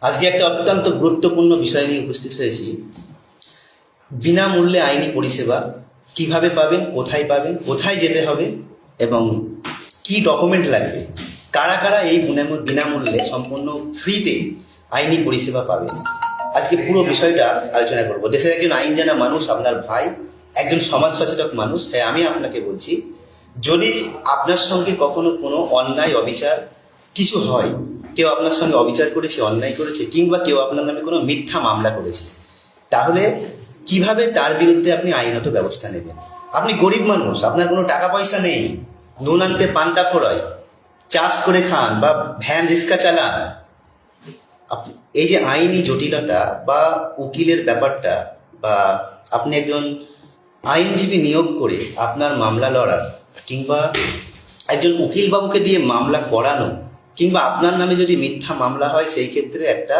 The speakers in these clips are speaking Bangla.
আজকে একটা অত্যন্ত গুরুত্বপূর্ণ বিষয় নিয়ে উপস্থিত হয়েছি। বিনামূল্যে আইনি পরিষেবা কিভাবে পাবেন, কোথায় যেতে হবে এবং কি ডকুমেন্ট লাগবে, কারা কারা এই বিনামূল্যে সম্পূর্ণ ফ্রিতে আইনি পরিষেবা পাবেন, আজকে পুরো বিষয়টা আলোচনা করব। দেশের একজন আইন জানা মানুষ, আপনার ভাই, একজন সমাজ সচেতন মানুষ। হ্যাঁ, আমি আপনাকে বলছি, যদি আপনার সঙ্গে কখনো কোনো অন্যায় অবিচার কিছু হয়, কেউ আপনার সঙ্গে অবিচার করেছে, অন্যায় করেছে, কিংবা কেউ আপনার নামে কোনো মিথ্যা মামলা করেছে, তাহলে কিভাবে তার বিরুদ্ধে আপনি আইনত ব্যবস্থা নেবেন? আপনি গরিব মানুষ, আপনার কোনো টাকা পয়সা নেই, নুন আনতে পান্তা ফোড়ায়, চাষ করে খান বা ভ্যান রিক্সা চালান। এই যে আইনি জটিলতা বা উকিলের ব্যাপারটা, বা আপনি একজন আইনজীবী নিয়োগ করে আপনার মামলা লড়ার, কিংবা একজন উকিল বাবুকে দিয়ে মামলা করানো, কিংবা আপনার নামে যদি মিথ্যা মামলা হয় সেই ক্ষেত্রে একটা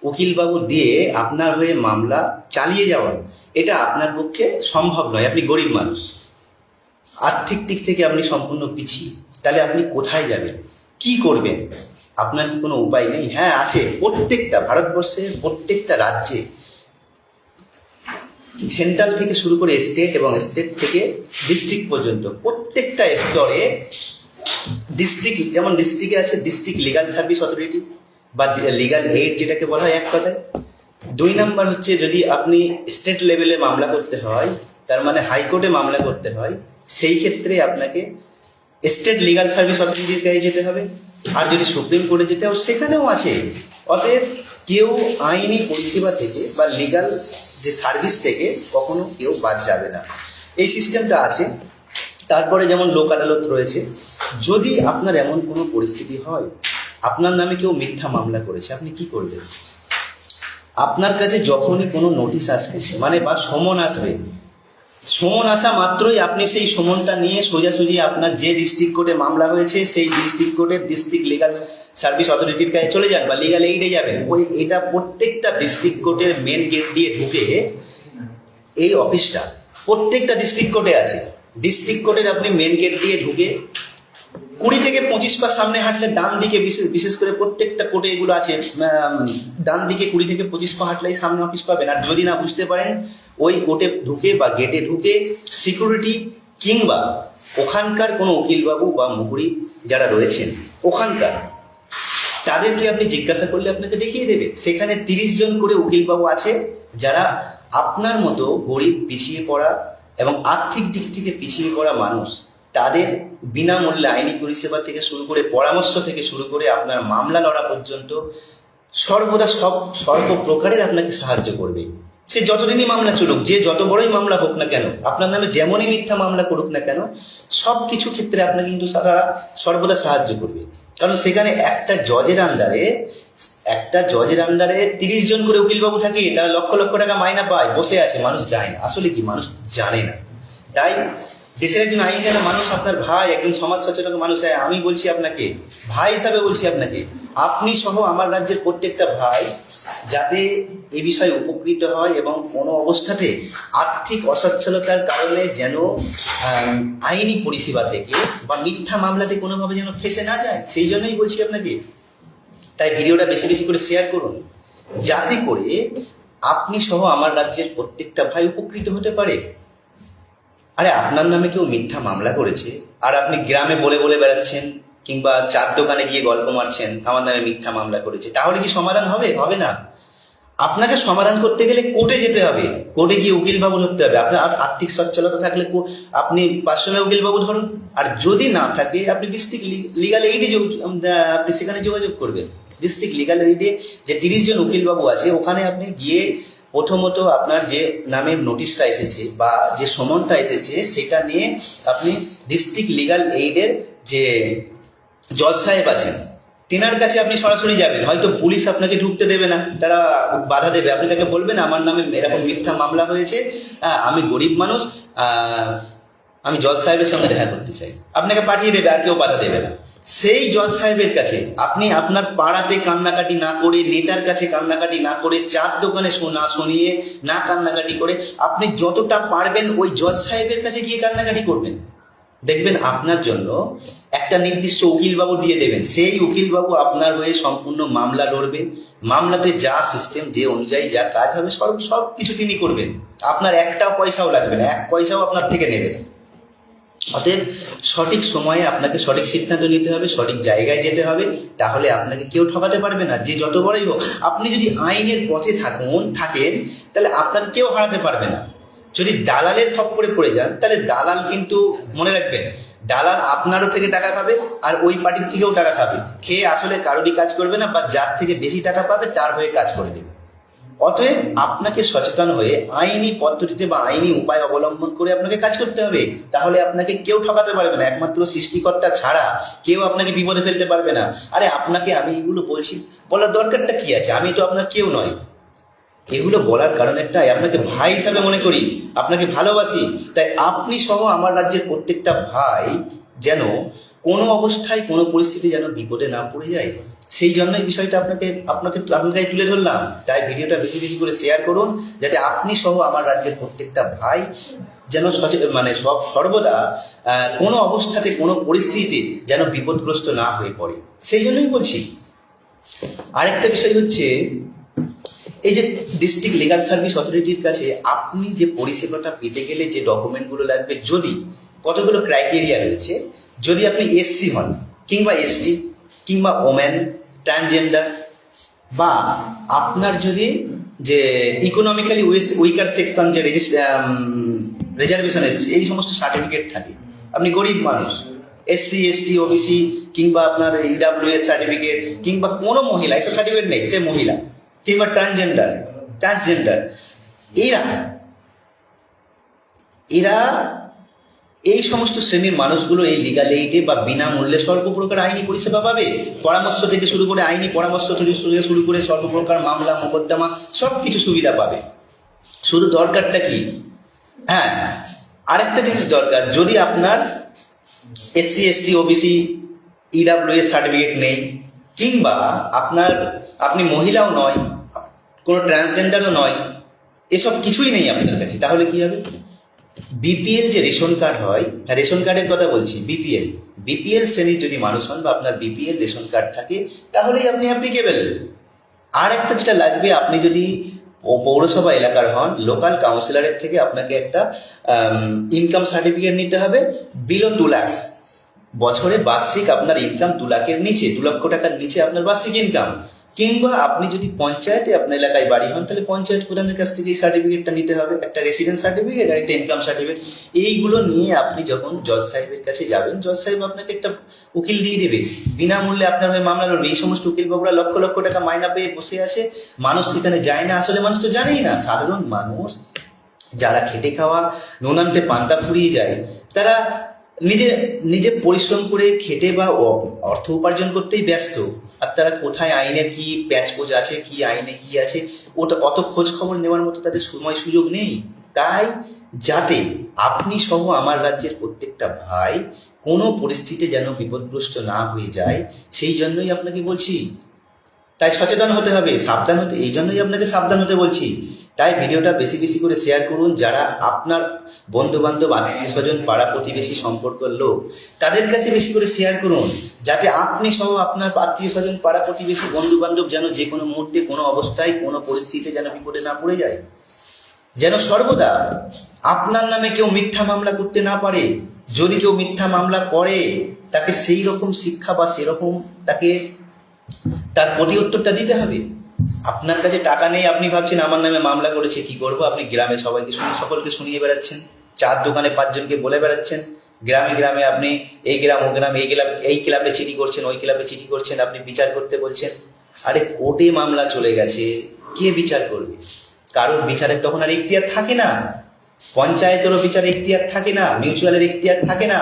উকিল বাবু দিয়ে আপনার হয়ে মামলা চালিয়ে যাওয়া, এটা আপনার পক্ষে সম্ভব নয়। আপনি গরিব মানুষ, আর্থিক দিক থেকে আপনি সম্পূর্ণ পিছিয়ে, তাহলে আপনি কোথায় যাবেন, কি করবেন? আপনার কি কোনো উপায় নেই? হ্যাঁ আছে, প্রত্যেকটা ভারতবর্ষের প্রত্যেকটা রাজ্যে, সেন্ট্রাল থেকে শুরু করে স্টেট এবং স্টেট থেকে ডিস্ট্রিক্ট পর্যন্ত প্রত্যেকটা স্তরে ডিস্ট্রিক্ট, যেমন ডিস্ট্রিক্টে আছে ডিস্ট্রিক্ট লিগাল সার্ভিস অথরিটি বা লিগাল এইড যেটাকে বলা হয় এক কথায়। 2 নাম্বার হচ্ছে, যদি আপনি স্টেট লেভেলে মামলা করতে হয়, তার মানে হাইকোর্টে মামলা করতে হয়, সেই ক্ষেত্রে আপনাকে স্টেট লিগাল সার্ভিস অথরিটির কাছে যেতে হবে। আর যদি সুপ্রিম কোর্টে যেতে হয়, সেখানেও আছে। অতএব কেউ আইনি পরিষেবা থেকে বা লিগাল যে সার্ভিস থেকে কখনো কেউ বাদ যাবে না, এই সিস্টেমটা আছে। তারপরে যেমন লোক আদালত রয়েছে। যদি আপনার এমন কোনো পরিস্থিতি হয়, আপনার নামে কেউ মিথ্যা মামলা করেছে, আপনি কি করবেন? আপনার কাছে যখনই কোনো নোটিশ আসবে, মানে বা সমন আসবে, সমন আসা মাত্রই আপনি সেই সমনটা নিয়ে সোজাসুজি আপনার যে ডিস্ট্রিক্ট কোর্টে মামলা হয়েছে সেই ডিস্ট্রিক্ট কোর্টের ডিস্ট্রিক্ট লিগাল সার্ভিস অথরিটির কাছে চলে যান বা লিগাল এইডে যাবেন। এটা প্রত্যেকটা ডিস্ট্রিক্ট কোর্টের মেন গেট দিয়ে ঢুকে এই অফিসটা প্রত্যেকটা ডিস্ট্রিক্ট কোর্টে আছে। ডিস্ট্রিক্ট কোর্টের আপনি মেন গেট দিয়ে ঢুকে 20 থেকে 25 পা সামনে হাঁটলে ডান দিকে, বিশেষ করে প্রত্যেকটা কোর্টে এগুলো আছে, ডান দিকে 20 থেকে 25 পা হাঁটলেই সামনে অফিস পাবেন। আর যদি না বুঝতে পারেন, ওই কোর্টে ঢুকে বা গেটে ঢুকে সিকিউরিটি কিংবা ওখানকার কোনো উকিলবাবু বা মুহুরি যারা রয়েছেন ওখানকার, তাদেরকে আপনি জিজ্ঞাসা করলে আপনাকে দেখিয়ে দেবে। সেখানে 30 জন করে উকিলবাবু আছে, যারা আপনার মতো গরিব, পিছিয়ে পড়া এবং আর্থিক দিক থেকে পিছিয়ে পড়া মানুষ, তাদের বিনামূল্যে আইনি পরিষেবা থেকে শুরু করে, পরামর্শ থেকে শুরু করে আপনার মামলা লড়া পর্যন্ত সর্বদা সর্বপ্রকারের আপনাকে সাহায্য করবে। সে যতদিনই মামলা চলুক, যে যত বড়ই মামলা হোক না কেন, আপনার নামে যেমনই মিথ্যা মামলা করুক না কেন, সব কিছু ক্ষেত্রে আপনাকে কিন্তু তারা সর্বদা সাহায্য করবে। কারণ সেখানে একটা জজের আন্ডারে 30 জন করে উকিলবাবু থাকে, তারা লক্ষ লক্ষ টাকা মাইনা পায়, বসে আছে, মানুষ যায় না। আসলে কি, মানুষ জানে না। তাই দেশের একজন আইন জানা মানুষ, আপনার ভাই, একজন সমাজ সচেতন মানুষ, আমি বলছি আপনাকে, ভাই হিসাবে বলছি আপনাকে, আপনি সহ আমার রাজ্যের প্রত্যেকটা ভাই যাতে এ বিষয়ে উপকৃত হয় এবং কোনো অবস্থাতে আর্থিক অসচ্ছলতার কারণে যেন আইনি পরিষেবা থেকে বা মিথ্যা মামলাতে কোনোভাবে যেন ফেঁসে না যায়, সেই জন্যই বলছি আপনাকে। তাই ভিডিওটা বেশি বেশি করে শেয়ার করুন, যাতে করে আপনি সহ আমার রাজ্যের প্রত্যেকটা ভাই উপকৃত হতে পারে। আরে আপনার নামে কেউ মিথ্যা মামলা করেছে আর আপনি গ্রামে বলে বলে বেড়াচ্ছেন, কিংবা চার দোকানে গিয়ে গল্প মারছেন আমার নামে মিথ্যা মামলা করেছে, তাহলে কি সমাধান হবে? হবে না। আপনাকে সমাধান করতে গেলে কোর্টে যেতে হবে, কোর্টে গিয়ে উকিল বাবু ধরতে হবে। আপনার আর্থিক সচ্ছলতা থাকলে আপনি পার্সোনাল উকিল বাবু ধরুন, আর যদি না থাকে আপনি ডিস্ট্রিক্ট লিগাল এইডে আপনি সেখানে যোগাযোগ করবেন। ডিস্ট্রিক্ট লিগাল এইডে যে 30 জন উকিল বাবু আছে, ওখানে আপনি গিয়ে প্রথমত আপনার যে নামে নোটিশটা এসেছে বা যে সমনটা এসেছে সেটা নিয়ে আপনি ডিস্ট্রিক্ট লিগাল এইডের যে জজ সাহেব আছেন তেনার কাছে আপনি সরাসরি যাবেন। হয়তো পুলিশ আপনাকে ঢুকতে দেবে না, তারা বাধা দেবে। আপনি তাকে বলবেন আমার নামে এরকম মিথ্যা মামলা হয়েছে, আমি গরিব মানুষ, আমি জজ সাহেবের সঙ্গে দেখা করতে চাই, আপনাকে পাঠিয়ে দেবে, আর কেউ বাধা দেবে না। সেই জজ সাহেবের কাছে আপনি আপনার পাড়াতে কান্নাকাটি না করে, নেতার কাছে কান্নাকাটি না করে, চার দোকানে শুনিয়ে না কান্নাকাটি করে, আপনি যতটা পারবেন ওই জজ সাহেবের কাছে গিয়ে কান্নাকাটি করবেন। দেখবেন আপনার জন্য একটা নির্দিষ্ট উকিলবাবু দিয়ে দেবেন, সেই উকিলবাবু আপনার হয়ে সম্পূর্ণ মামলা লড়বে। মামলাতে যা সিস্টেম, যে অনুযায়ী যা কাজ হবে সব কিছু তিনি করবেন। আপনার একটা পয়সাও লাগবে না, এক পয়সাও আপনার থেকে নেবে না। অতএব সঠিক সময়ে আপনাকে সঠিক সিদ্ধান্ত নিতে হবে, সঠিক জায়গায় যেতে হবে, তাহলে আপনাকে কেউ ঠকাতে পারবে না। যে যত বড়ই হোক, আপনি যদি আইনের পথে থাকেন তাহলে আপনাকে কেউ হারাতে পারবে না। যদি দালালের খপ্পরে পড়ে যান তাহলে দালাল কিন্তু, মনে রাখবেন, দালাল আপনারও থেকে টাকা খাবে আর ওই পার্টির থেকেও টাকা খাবে, খেয়ে আসলে কারোরই কাজ করবে না, বা যার থেকে বেশি টাকা পাবে তার হয়ে কাজ করে দেবে। অতএব আপনাকে সচেতন হয়ে আইনি পদ্ধতিতে বা আইনি উপায় অবলম্বন করে আপনাকে কাজ করতে হবে, তাহলে আপনাকে কেউ ঠকাতে পারবে না। একমাত্র সৃষ্টিকর্তা ছাড়া কেউ আপনাকে বিপদে ফেলতে পারবে না। আরে আপনাকে আমি এগুলো বলছি, বলার দরকারটা কি আছে? আমি তো আপনার কেউ নয়। এগুলো বলার কারণ একটাই, আপনাকে ভাই হিসাবে মনে করি, আপনাকে ভালোবাসি। তাই আপনি সহ আমার রাজ্যের প্রত্যেকটা ভাই যেন কোনো অবস্থায় কোনো পরিস্থিতি যেন বিপদে না পড়ে যায়, সেই জন্যই বিষয়টা আপনাকে তুলে ধরলাম। তাই ভিডিওটা বেশি বেশি করে শেয়ার করুন, যাতে আপনি সহ আমার রাজ্যের প্রত্যেকটা ভাই যেন সর্বদা কোনো অবস্থাতে কোনো পরিস্থিতিতে যেন বিপদগ্রস্ত না হয়ে পড়ে, সেই জন্যই বলছি। আরেকটা বিষয় হচ্ছে, এই যে ডিস্ট্রিক্ট লিগাল সার্ভিস অথরিটির কাছে আপনি যে পরিষেবাটা পেতে গেলে যে ডকুমেন্টগুলো লাগবে, যদি কতগুলো ক্রাইটেরিয়া রয়েছে, যদি আপনি এসসি হন কিংবা এসটি কিংবা ওমেন, ট্রান্সজেন্ডার, বা আপনার যদি যে ইকোনমিক্যালি উইকার সেকশন, যে রিজার্ভেশন এসসি, এই সমস্ত সার্টিফিকেট থাকে, আপনি গরিব মানুষ, এসসি এসটি ওবিসি কিংবা আপনার ইডাব্লিউএস সার্টিফিকেট, কিংবা কোনো মহিলা, এসব সার্টিফিকেট নেই, সে মহিলা, কিংবা ট্রান্সজেন্ডার, এরা এই সমস্ত শ্রেণীর মানুষগুলো এই লিগাল এইডে বা বিনামূল্যে সর্বপ্রকার আইনি পরিষেবা পাবে। পরামর্শ থেকে শুরু করে, আইনি পরামর্শ থেকে শুরু করে সর্বপ্রকার মামলা মোকদ্দমা সব কিছু সুবিধা পাবে। শুধু দরকারটা কি? হ্যাঁ, আরেকটা জিনিস দরকার, যদি আপনার SC ST OBC EWS certificate নেই, কিংবা আপনি মহিলাও নয়, কোনো ট্রান্সজেন্ডারও নয়, এসব কিছুই নেই আপনার কাছে, তাহলে কি হবে? বিপিএল যে রেশন কার্ড হয়, রেশন কার্ডের কথা বলছি, বিপিএল শ্রেণীর যদি মানুষ হন বা আপনার বিপিএল রেশন কার্ড থাকে, তাহলেই আপনি অ্যাপ্লিকেবল। আর একটা যেটা লাগবে, আপনি যদি পৌরসভা এলাকার হন, লোকাল কাউন্সিলরের থেকে আপনাকে একটা ইনকাম সার্টিফিকেট নিতে হবে বিলো 2 লাখ। বছরে বার্ষিক আপনার ইনকাম 2 লাখের নিচে, 2 লক্ষ টাকার নিচে আপনার বার্ষিক ইনকাম। কিংবা আপনি যদি পঞ্চায়েতে, আপনার এলাকায় বাড়ি হন, তাহলে পঞ্চায়েত প্রধানের কাছ থেকে এই সার্টিফিকেটটা নিতে হবে, একটা রেসিডেন্স সার্টিফিকেট আর একটা ইনকাম সার্টিফিকেট। এইগুলো নিয়ে আপনি যখন জজ সাহেবের কাছে যাবেন, জজ সাহেব আপনাকে একটা উকিল দিয়ে দেবে, বিনামূল্যে আপনার হয়ে মামলা লড়বে। এই সমস্ত উকিল বাবুরা লক্ষ লক্ষ টাকা মাইনা পেয়ে বসে আছে, মানুষ সেখানে যায় না। আসলে মানুষ তো জানেই না, সাধারণ মানুষ যারা খেটে খাওয়া নুনান্তে পান্তা ফুরিয়ে যায়, তারা নিজে পরিশ্রম করে খেটে বা অর্থ উপার্জন করতেই ব্যস্ত। আর তারা কোথায় আইনের কি প্যাচপোচ আছে, কি আইনে কি আছে, ওটা অত খোঁজ খবর নেওয়ার মতো তাদের সময় সুযোগ নেই। তাই যাতে আপনি সহ আমার রাজ্যের প্রত্যেকটা ভাই কোনো পরিস্থিতিতে যেন বিপদগ্রস্ত না হয়ে যায়, সেই জন্যই আপনাকে বলছি। তাই সচেতন হতে হবে, সাবধান হতে, এই জন্যই আপনাকে সাবধান হতে বলছি। তাই ভিডিওটা বেশি বেশি করে শেয়ার করুন। যারা আপনার বন্ধু বান্ধব, আত্মীয় স্বজন, পাড়া প্রতিবেশী, সম্পর্কের লোক, তাদের কাছে বেশি করে শেয়ার করুন, যাতে আপনি সহ আপনার আত্মীয় স্বজন, পাড়া প্রতিবেশী, বন্ধু বান্ধব যেন যে কোনো মুহূর্তে, কোনো অবস্থায়, কোনো পরিস্থিতিতে যেন বিপদে না পড়ে যায়, যেন সর্বদা আপনার নামে কেউ মিথ্যা মামলা করতে না পারে। যদি কেউ মিথ্যা মামলা করে, তাকে সেই রকম শিক্ষা বা সেরকম তাকে তার প্রতি উত্তরটা দিতে হবে। আপনার কাছে টাকা নেই, আপনি ভাবছেন আমার নামে মামলা করেছে, কি করবো? আপনি গ্রামে সকলকে শুনিয়ে বেড়াচ্ছেন, চার দোকানে 5 জনকে বলে বেড়াচ্ছেন, গ্রামে গ্রামে আপনি এই গ্রাম ও গ্রাম, এই ক্লাবে চিঠি করছেন, ওই ক্লাবে চিঠি করছেন, আপনি বিচার করতে বলছেন। আরে কোর্টে মামলা চলে গেছে, কে বিচার করবে? কারোর বিচারের তখন আর এখতিয়ার থাকে না, পঞ্চায়েতেরও বিচারে এখতিয়ার থাকে না, মিউচুয়ালের এখতিয়ার থাকে না।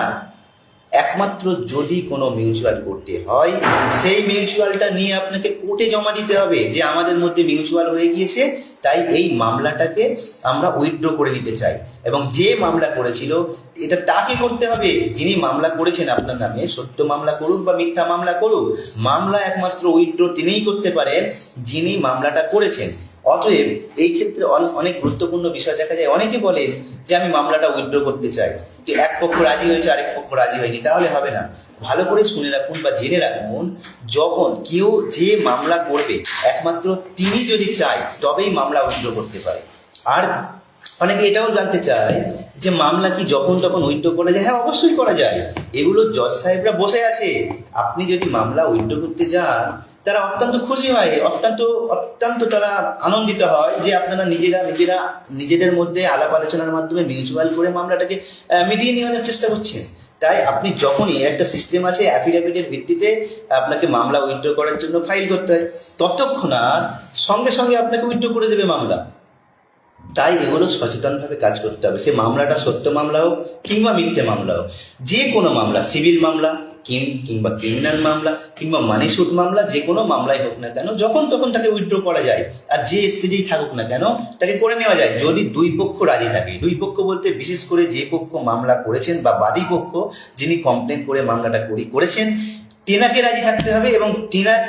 একমাত্র যদি কোনো মিউচুয়াল করতে হয়, সেই মিউচুয়ালটা নিয়ে আপনাকে কোর্টে জমা দিতে হবে যে আমাদের মধ্যে মিউচুয়াল হয়ে গিয়েছে, তাই এই মামলাটাকে আমরা উইথড্র করে নিতে চাই। এবং যে মামলা করেছিল, এটা তাকে করতে হবে যিনি মামলা করেছেন আপনার নামে, সত্য মামলা করুক বা মিথ্যা মামলা করুক, মামলা একমাত্র উইথড্র তিনিই করতে পারেন যিনি মামলাটা করেছেন। অতএব এই ক্ষেত্রে অনেক গুরুত্বপূর্ণ বিষয় দেখা যায়, অনেকে বলেন যে আমি মামলাটা উইথড্র করতে চাই, যে এক পক্ষ রাজি হয়েছে আরেক পক্ষ রাজি হয়নি, তাহলে হবে না। ভালো করে শুনে রাখুন বা জেনে রাখুন, যখন কেউ যে মামলা করবে একমাত্র তিনি যদি চায় তবেই মামলা উইথড্র করতে পারে। আর অনেকে এটাও জানতে চায় যে মামলা কি যখন তখন উইথড্র করা যায়? হ্যাঁ, অবশ্যই করা যায়। এগুলো জজ সাহেবরা বসে আছে। আপনি যদি মামলা উইথড্র করতে যান, তারা অত্যন্ত খুশি হয়, অত্যন্ত অত্যন্ত তারা আনন্দিত হয় যে আপনারা নিজেদের মধ্যে আলাপ আলোচনার মাধ্যমে মিউচুয়াল করে মামলাটাকে মিটিয়ে নেওয়ার চেষ্টা করছেন। তাই আপনি যখনই একটা সিস্টেম আছে, অ্যাফিডেভিটের ভিত্তিতে আপনাকে মামলা উইথড্র করার জন্য ফাইল করতে হয়, ততক্ষণাৎ সঙ্গে সঙ্গে আপনাকে উইথড্র করে দেবে মামলা। তাই এগুলো সচেতনভাবে কাজ করতে হবে। সে মামলাটা সত্য মামলা হোক কিংবা মিথ্যে মামলা হোক, যে কোনো মামলা, সিভিল মামলা কিংবা ক্রিমিনাল মামলা কিংবা মানি সুট মামলা, যে কোনো মামলাই হোক না কেন, যখন তখন তাকে উইথড্র করা যায়। আর যে স্টেজেই থাকুক না কেন তাকে করে নেওয়া যায়, যদি দুই পক্ষ রাজি থাকে। দুই পক্ষ বলতে বিশেষ করে যে পক্ষ মামলা করেছেন বা বাদী পক্ষ যিনি কমপ্লেন করে মামলাটা করেছেন, তেনাকে রাজি থাকতে হবে এবং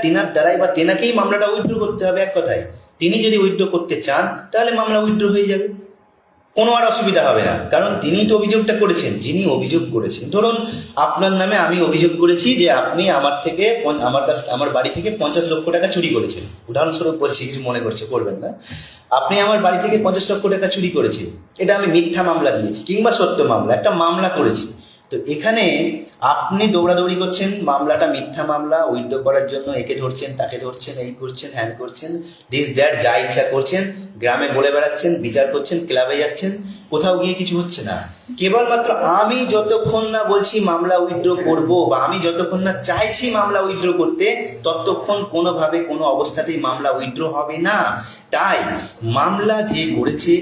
তেনার দ্বারাই বা তেনাকেই মামলাটা উইথড্র করতে হবে। এক কথায় তিনি যদি উইথড্র করতে চান তাহলে মামলা উইথড্র হয়ে যাবে, কোনো আর অসুবিধা হবে না। কারণ তিনিই তো অভিযোগটা করেছেন, যিনি অভিযোগ করেছেন। ধরুন আপনার নামে আমি অভিযোগ করেছি যে আপনি আমার বাড়ি থেকে 50 লক্ষ টাকা চুরি করেছেন, উদাহরণস্বরূপ বলছি, কিছু মনে করবেন না। আপনি আমার বাড়ি থেকে 50 লক্ষ টাকা চুরি করেছেন, এটা আমি মিথ্যা মামলা দিয়েছি কিংবা সত্য মামলা, একটা মামলা করেছি। তো এখানে আপনি দৌড়াদৌড়ি করছেন, মামলাটা মিথ্যা মামলা, উইথড্র করার জন্য একে ধরছেন তাকে ধরছেন, এই করছেন হ্যান করছেন, দিস দ্যাট যা ইচ্ছা করছেন, গ্রামে বলে বেড়াচ্ছেন, বিচার করছেন, ক্লাবে যাচ্ছেন, কোথাও গিয়ে কিছু হচ্ছে না। কেবলমাত্র আমি যতক্ষণ না বলছি মামলা উইথড্র করব বা আমি যতক্ষণ না চাইছি মামলা উইথড্র করতে, ততক্ষণ কোনোভাবে কোনো অবস্থাতেই মামলা উইথড্র হবে না। তাই মামলা যে করেছে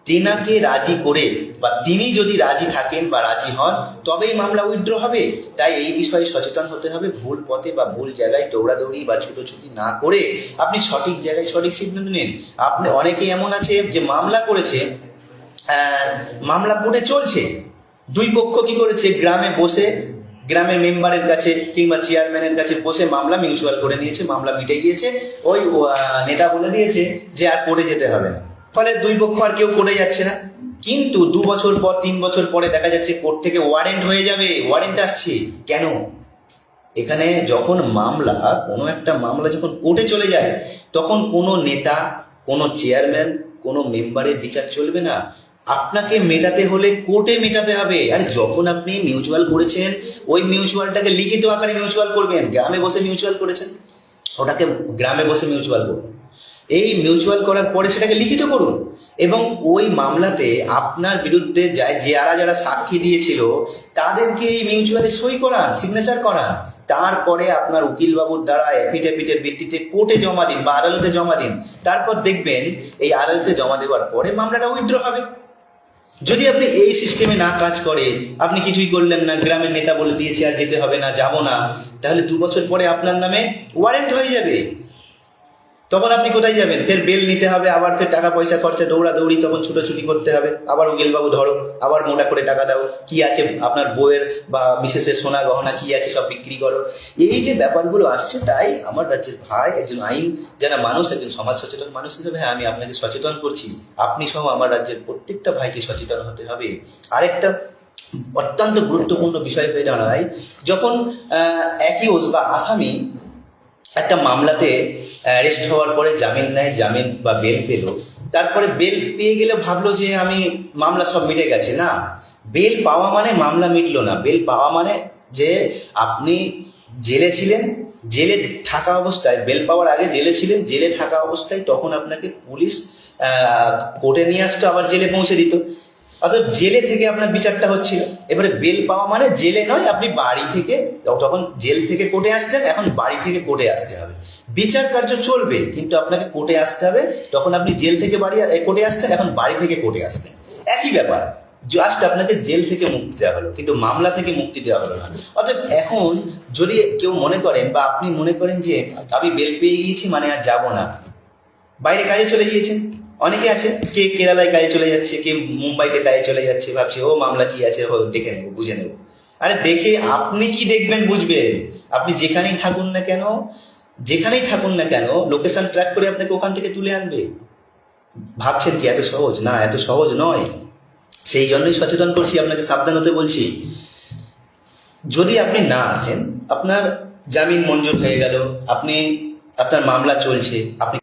তেনাকে রাজি করে বা তিনি যদি রাজি থাকেন বা রাজি হন তবেই মামলা উইথড্র হবে। তাই এই বিষয়ে সচেতন হতে হবে। ভুল পথে বা ভুল জায়গায় দৌড়াদৌড়ি বা ছুটোছুটি না করে আপনি সঠিক জায়গায় সঠিক সিদ্ধান্ত নিন। আপনি অনেকেই এমন আছে যে মামলা করেছে, মামলা কোর্টে চলছে, দুই পক্ষ কি করেছে, গ্রামে বসে গ্রামের মেম্বারের কাছে কিংবা চেয়ারম্যানের কাছে বসে মামলা মিউচুয়াল করে নিয়েছে, মামলা মিটে গিয়েছে। ওই নেতা বলে দিয়েছে যে আর কোর্টে যেতে হবে না, ফলে দুই পক্ষ আর কেউ কোর্টে যাচ্ছে না। কিন্তু 2 বছর পর 3 বছর পরে দেখা যাচ্ছে কোর্ট থেকে ওয়ারেন্ট হয়ে যাবে, ওয়ারেন্ট আসছে। কেন? এখানে যখন কোনো একটা মামলা যখন কোর্টে চলে যায়, তখন কোনো নেতা, কোনো চেয়ারম্যান, কোনো মেম্বারের বিচার চলবে না, আপনাকে মেটাতে হলে কোর্টে মেটাতে হবে। আর যখন আপনি মিউচুয়াল করেছেন, ওই মিউচুয়ালটাকে লিখিত আকারে মিউচুয়াল করবেন। গ্রামে বসে মিউচুয়াল করেছেন, ওটাকে গ্রামে বসে মিউচুয়াল করুন। এই মিউচুয়াল করার পরে সেটাকে লিখিত করুন এবং ওই মামলাতে আপনার বিরুদ্ধে যারা সাক্ষী দিয়েছিল তাদেরকে এই মিউচুয়ালে সই করান, সিগনেচার করান। তারপরে আপনার উকিলবাবুর দ্বারা অ্যাফিডেভিটের ভিত্তিতে কোর্টে জমা দিন বা আদালতে জমা দিন। তারপর দেখবেন এই আদালতে জমা দেওয়ার পরে মামলাটা উইথড্র হবে। যদি আপনি এই সিস্টেমে না কাজ করেন, আপনি কিছুই করলেন না, গ্রামের নেতা বলে দিয়েছে আর যেতে হবে না, যাব না, তাহলে 2 বছর পরে আপনার নামে ওয়ারেন্ট হয়ে যাবে। তখন আপনি কোথায় যাবেন? ফের বেল নিতে হবে, আবার ফের টাকা পয়সা খরচা, দৌড়াদৌড়ি, তখন ছুটোছুটি করতে হবে, আবার উকিলবাবু ধরো, আবার মোটা করে টাকা দাও, কি আছে আপনার বউয়ের বা মিসেসের সোনা গহনা কি আছে সব বিক্রি করো। এই যে ব্যাপারগুলো আসছে, তাই আমার রাজ্যের ভাই, একজন আইন জানা মানুষ, একজন সমাজ সচেতন মানুষ হিসেবে হ্যাঁ আমি আপনাকে সচেতন করছি। আপনি সহ আমার রাজ্যের প্রত্যেকটা ভাইকে সচেতন হতে হবে। আরেকটা অত্যন্ত গুরুত্বপূর্ণ বিষয় হয়ে দাঁড়ায়, যখন অ্যাকিউজ বা আসামি একটা মামলাতে অ্যারেস্ট হওয়ার পরে জামিন নেয়, জামিন বা বেল পেল, তারপরে বেল পেয়ে গেলে ভাবলো যে আমি মামলা সব মিটে গেছে। না, বেল পাওয়া মানে মামলা মিটলো না। বেল পাওয়া মানে যে আপনি জেলে ছিলেন, জেলে থাকা অবস্থায়, বেল পাওয়ার আগে জেলে ছিলেন, জেলে থাকা অবস্থায় তখন আপনাকে পুলিশ কোর্টে নিয়ে আসতো, আবার জেলে পৌঁছে দিত, অর্থাৎ জেলে থেকে আপনার বিচারটা হচ্ছিল। এবারে বেল পাওয়া মানে জেলে নয়, আপনি বাড়ি থেকে, তখন জেল থেকে কোর্টে আসতেন, এখন বাড়ি থেকে কোর্টে আসতে হবে। বিচার কার্য চলবে কিন্তু আপনাকে কোর্টে আসতে হবে। তখন আপনি জেল থেকে কোর্টে আসতেন, এখন বাড়ি থেকে কোর্টে আসতেন, একই ব্যাপার। জাস্ট আপনাকে জেল থেকে মুক্তি দেওয়া হলো, কিন্তু মামলা থেকে মুক্তি দেওয়া হলো না। অর্থাৎ এখন যদি কেউ মনে করেন বা আপনি মনে করেন যে আমি বেল পেয়ে গিয়েছি মানে আর যাব না, বাইরে কাজে চলে গিয়েছেন, অনেকে আছে, কে কেরালায় কাজে চলে যাচ্ছে, কে মুম্বাইতে কাজে চলে যাচ্ছে, ভাবছে ও মামলা কি আছে দেখে নেবো, বুঝে নেবো। আরে দেখে আপনি কি দেখবেন, বুঝবেন? আপনি যেখানেই থাকুন না কেন লোকেশন ট্র্যাক করে আপনাকে ওখান থেকে তুলে আনবে। ভাবছেন কি এত সহজ? না, এত সহজ নয়। সেই জন্যই সচেতন করছি, আপনাকে সাবধান হতে বলছি। যদি আপনি না আসেন, আপনার জামিন মঞ্জুর হয়ে গেল, আপনার মামলা চলছে, আপনি